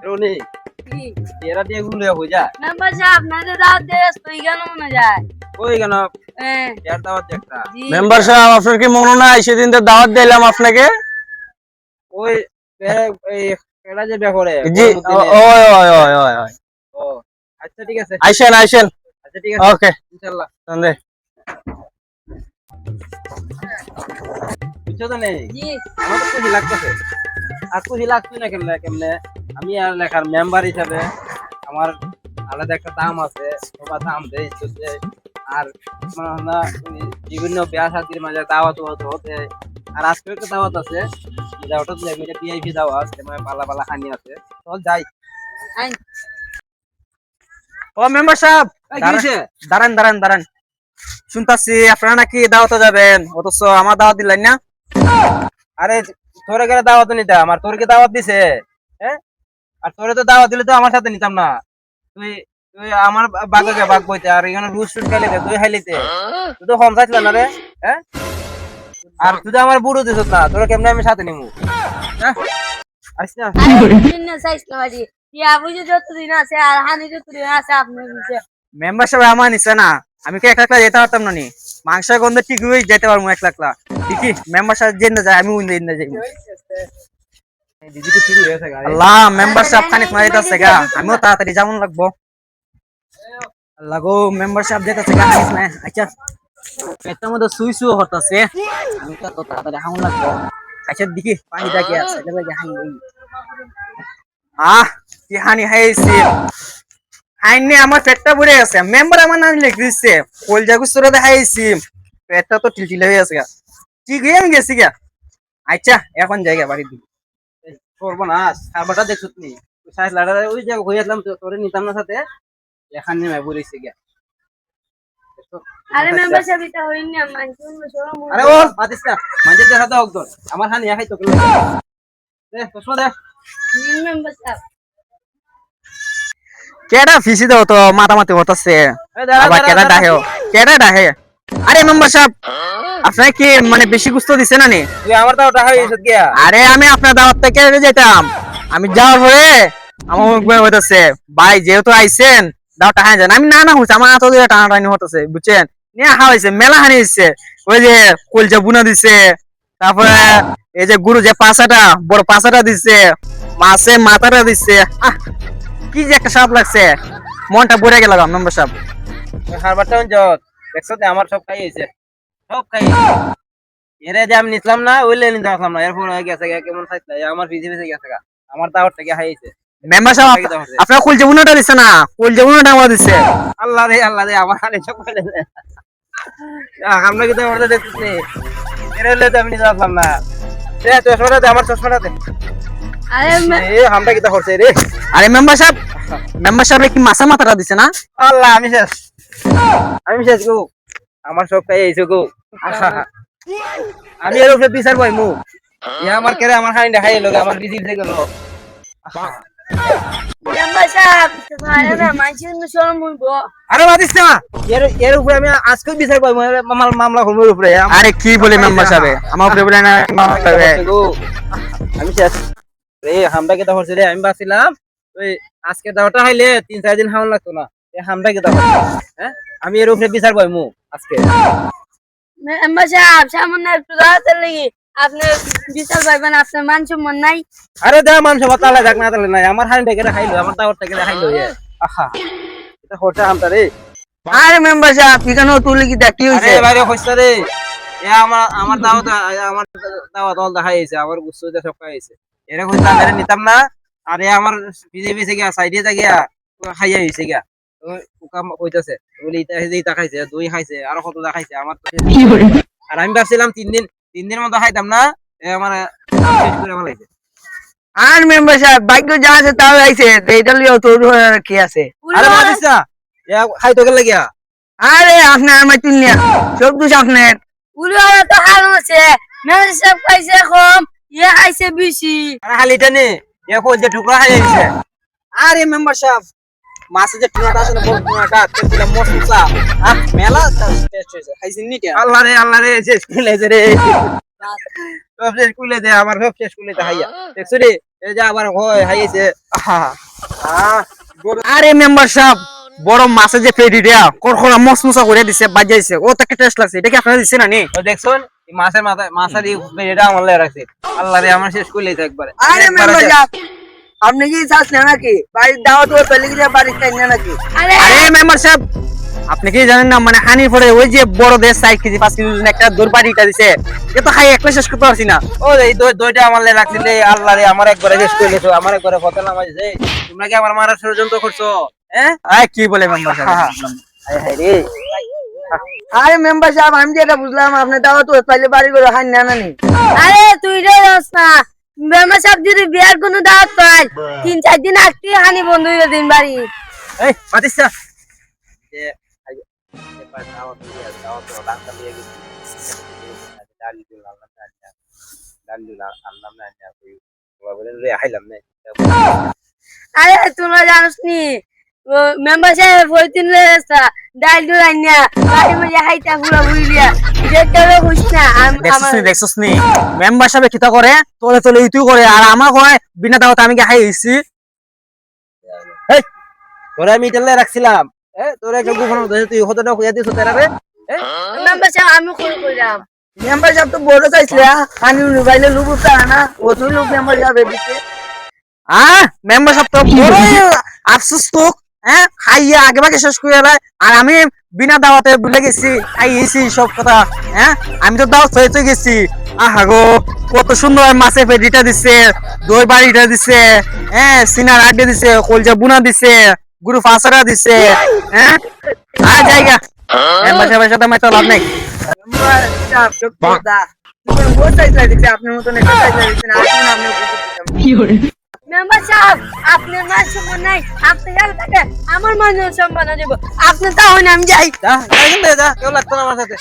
রনি কি এরা দিয়ে গুলো হয়ে যায় মেম্বার সাহেব আপনাদের দাওয়াত দিয়ে তুই কেন মনে যায় ওই কেন হ্যাঁ এর দাওয়াত একটা জি মেম্বার সাহেব আপনার কি মনে নাই সেদিন তো দাওয়াত দিলাম আপনাকে? ওই এই এরা যে ব্যাপারে জি ওই ওই ওই ওই ওই ও আচ্ছা ঠিক আছে আইসেন আইসেন। আচ্ছা ঠিক আছে ওকে ইনশাআল্লাহ তাহলে বুঝছো তো নেই জি আমার তো খুশি লাগতেছে আর খুশি লাগছে না কেমনে কেমনে আমি আর লেখার মেম্বার হিসাবে আমার আলাদা একটা দাম আছে সবার দাম দেয় চলছে আর মনে হয় না বিভিন্ন বিয়া শাদির মাঝে দাওয়াত হতে আর আজকে একটা দাওয়াত আছে ওটা ভিআইপি দাওয়াত মানে পালা পালা খানি আছে চল যাই আইন ও মেম্বার সাহেব এই কি হইছে? দাঁড়ান দাঁড়ান দাঁড়ান, শুনতাছি আপনারা নাকি দাওয়াতে যাবেন, অথচ আমার দাওয়াত দিলেন না। আরে তোরে গেলে দাওয়াত নিতাম আমার তোর কি দাওয়াত দিছে হ্যাঁ আর তোরে তো দাওয়াত দিলে তো আমার সাথে নিতাম না তুই তুই আমার বাগাকে বাগ বইতে আর এখানে রুট শুট খাইলে তুই খাইলিতে তুই তো কম চাইছিল না রে হ্যাঁ আর তুই তো আমার বুড়ো দিছ না তোরা কেমনে আমি সাথে নিমু হ্যাঁ আসিস না দিন সাইজ লাগাই ইয়া বুঝে যতদিন আছে আর হানি যতদিন আছে আপনার নিচে মেম্বার সাহেব আমার নিছে না, আমি কি একলা একলা যেতে পারতাম না নি, মাংসের গন্ধে ঠিক হয়ে যেতে পারবো একলা একলা। ঠিকই মেম্বার সাহেব যেতে যায় আমি উইন্দে ইন্দে যাই। দিদি তো শুরু হয়েছে গাড়ি আল্লাহ মেম্বার সাহেব খানিক মারি যাচ্ছে গা, আমিও তাড়াতাড়ি যেমন লাগবো। আল্লাহ গো মেম্বার সাহেব যেতেছে গা খানিক না, আচ্ছা পেটটার মধ্যে সুই সুই হতাছে, আমি তো তাড়াতাড়ি হামন লাগবো। আচ্ছা দেখি পানি ডাকে আছে লাগে হানি দেই। কি হানি হাইছে আইনে আমার পেটটা ভরে গেছে, মেম্বার আমার নাম লিখে দিচ্ছে, কলজা গুস্তরা দেখাইছি, পেটটা তো টিলটিল হয়ে গেছে গা, ঠিক হয়ে আমি গেছি গা। আচ্ছা এখন জায়গা বাড়ি দিই করবো না সারবাটা দেখছ তুমি সাইজ লাড়া ওই যে হইয়াছিলাম তোরে নিতাম না সাথে এখান নিয়ে বলেছি গিয়া আরে মেম্বার সাহেব এটা হইনি না মানছুন সরম আরে ও পাতিস না মাঝে দেখা দাও একদম আমার হানি খাই তো দে চশমা দে মেম্বার সাহেব কেডা ফিসি দাও তো মাতামাতি হতাছে, এই দাঁড়া আবার কেডা দাঁড়া ডাহে কেডা ডাহে। আরে মেম্বার সাহেব আপনার কি মানে বেশি গুস্ত দিছে না নি? তুই আমার দাও টাকা হইছত গিয়া আরে আমি আপনার দাওয়াত থেকে যেতাম, আমি যাওয়ার পরে আমার মুখ বের হইতাছে ভাই যেহেতু আইছেন দাও টাকা যান, আমি না না হইছে আমার এত দিয়ে টানাটানি হতেছে বুঝছেন, নিয়ে হাওয়াইছে মেলা হানি দিচ্ছে, ওই যে কলজা বুনা দিছে, তারপরে এই যে গুরু যে পাছাটা বড় পাছাটা দিচ্ছে, মাছে মাথাটা দিচ্ছে, কি যে একটা সাপ লাগছে, মনটা ভরে গেল মেম্বার সাহেব। হারবারটা জত দেখছো তো আমার সব খাই হইছে সব খাই এরে যে আমি নিতলাম না ওই লেন নিতাম না এরপর হয়ে গেছে কেমন থাকছে আমার পিছে পিছে গেছে আমার দাওয়ার থেকে খাইছে মেম্বার সাহেব আপনার কলজা বুনাটা দিচ্ছে না, কলজা বুনাটা আমার দিচ্ছে। আল্লাহ রে আমার হানি সব করে দে আমরা কি তো ওটা দেখতেছি এর হলে তো আমি নিতে পারলাম না দে চশমাটা দে আমার চশমাটা দে আরে এ আমরা কি তা করছে রে আরে মেম্বার সাহেব কি মাছা মাথাটা দিছে না? আল্লাহ আমি শেষ গো আমার সব খাই আইছো গো আমি এর উপরে বিচার পাই মু এ আমার কেরে আমার হানি দেখাই লোক আমার বিজি থেকে গেল মেম্বার সাহেব আরে না মানছুন সরম হইব আরে বাদিস না এর উপরে আমি আজকে বিচার পাই মামলা করবো উপরে আরে কি বলে মেম্বার সাহেব আমার উপরে বলে না আমি শেষ রে হামটা কেটা করছে রে আমি বাঁচিলাম ওই আজকে দাওয়াটা খাইলে 3-4 দিন খাওয়ান লাগতো না এই হামটা কেটা হ্যাঁ আমি এর উপরে বিচার পাই মু আজকে মেম্বার সাহেব সামান্য একটু দাঁড়াতে লাগি আপনি বিশাল পাইবেন আপনার মান সম্মান নাই আরে দে মানুষ বাতালে যাক না তালে নাই আমার হানি থেকে খাইলো আমার দাওয়ার থেকে খাইলো আহা এটা হোটা হামটা রে আরে মেম্বার সাহেব কি কেন তুলি কি দেখি হইছে? আরে বাইরে কইছে রে এ আমার দাওয়াত অল দেখাইছে আমার গুছতে সব খাইছে এরা কইছে আমি নিতাম না আরে আমার পিছে গিয়া সাইডে যা গিয়া খাইয়া হইছে গিয়া কাম কইতাছে বলি এটা খাইছে দুই খাইছে আর কত দেখাইছে আমার আর আমি ভাবছিলাম 3 দিন মতো খাইতাম না এ আমার শেষ করে ফেলাইছে আর মেম্বার সাহেব ভাগ্য যা আছে তাও আইছে, এইটা লিও তোর কি আছে? আরে মাতিস না এ খাইতো গেল গিয়া আরে আপনার আমার তুলনিয়া সব দোষ আপনার। উড়ালা তো হাল আছে মেম্বার সাহেব খাইছে কম ইয়ে খাইছে বেশি আরে হালিটা নে এ কই যে টুকরা খাইছে আরে মেম্বার সাহেব মাছে যে টুনাটা আছে না বড় টুনাটা তেল মশলা মেলা টেস্ট হইছে খাইছেন নি কেন? আল্লাহ রে শেষ কুলে দে রে সব শেষ কুলে দে আমার সব শেষ কুলে দে হাইয়া দেখছো রে এই যে আবার হাইছে আরে মেম্বার সাহেব বড় মাছের যে পেডিটা করখরা মসমসা করে দিছে বাজাইছে ও তাকে টেস্ট লাগছে এটা কি আপনারা দিছেন না নি ও দেখছুন এই মাছের মাথা মাছের এটা আমার লাগে রাখছে আল্লাহ রে আমার শেষ করে লেছে একবারে আরে মেম্বার সাহেব আপনি কি চাস না নাকি বাড়ির দাওয়াত হয়ে পেলে কি বাড়ির চাই না নাকি আরে আরে মেম্বার সাহেব আপনি কি জানেন না মানে হানির পরে ওই যে বড় দেশ 6 কেজি 5 কেজি ওজনের একটা দরবারিটা দিছে এ তো খাই একলা শেষ করতে পারছি না ও এই দইটা আমার লাগে রাখছিলে আল্লাহ রে আমার একবারে শেষ করে লেছো আমার একবারে কথা নামাইছে তোমরা কি আমার মারার ষড়যন্ত্র করছো হ্যাঁ আয় কি বলে মেম্বার সাহেব হায় হায় রে আরে মেম্বার সাহেব আমি যেটা বুঝলাম আপনি দাওয়াত হয়ে পেলে বাড়ি করে হান না নানি আরে তুই রে রসনা মেম্বার সাহেব যদি বিয়ার কোনো দাওয়াত পাই 3-4 দিন আগে হানি বন্ধ হয়ে দিন বাড়ি এই মাতিসা যে এবার দাওয়াত তো ডাক্তার নিয়ে গেছি ডালি দিল আল্লাহ ডালি আল্লাহ না কই বলেন রে হাইলাম না আরে তোমরা জানোস নি মেম্বার সাহেব হইতিন লেসা ডাল দুরাইনা বাড়ি মধ্যে হাইতা পুরা বুইলিয়া যেতে হইছ না দেখছস নি মেম্বার সাহেব কিতা করে তোলে তোলে ইতু করে আর আমার কয় বিনা দাওয়াত আমি কি খাইছি এই তোরা আমি তেলে রাখছিলাম তোরা একটা গোপন তুই কতটা কইয়া দিছ তোরা রে মেম্বার সাহেব আমি কই কইরাম মেম্বার সাহেব তো বড় চাইছিলে হানি উনি লুবু চায় না ও তুই লোক মেম্বার সাহেব দিতে মেম্বার সাহেব তো বড়ই আফসোস তো খাইয়া আগে ভাগে শেষ করে এলাই আর আমি বিনা দাওয়াতে ভুলে গেছি খাইয়েছি সব কথা আমি তো দাওয়াত হয়ে গেছি আহা গো কত সুন্দর মাছের পেটিটা দিছে দই বাড়িটা দিছে সিনার আড্ডে দিছে কলজা বুনা দিছে গুরু ফাসারা দিছে জায়গা মেম্বার সাহেবের সাথে আমার তো লাভ নাই মেম্বার সাহেব সত্যি কথা তুমি বড় চাইছিলে দিতে আপনার মতন একটা চাইছিলে দিতে না আপনি মেম্বার সাহেব আপনার মান সম্মান নাই আপনি গেল থাকে আমার মান সম্মান দেব আপনি তাও না আমি যাই যা যা কেউ লাগতো না আমার সাথে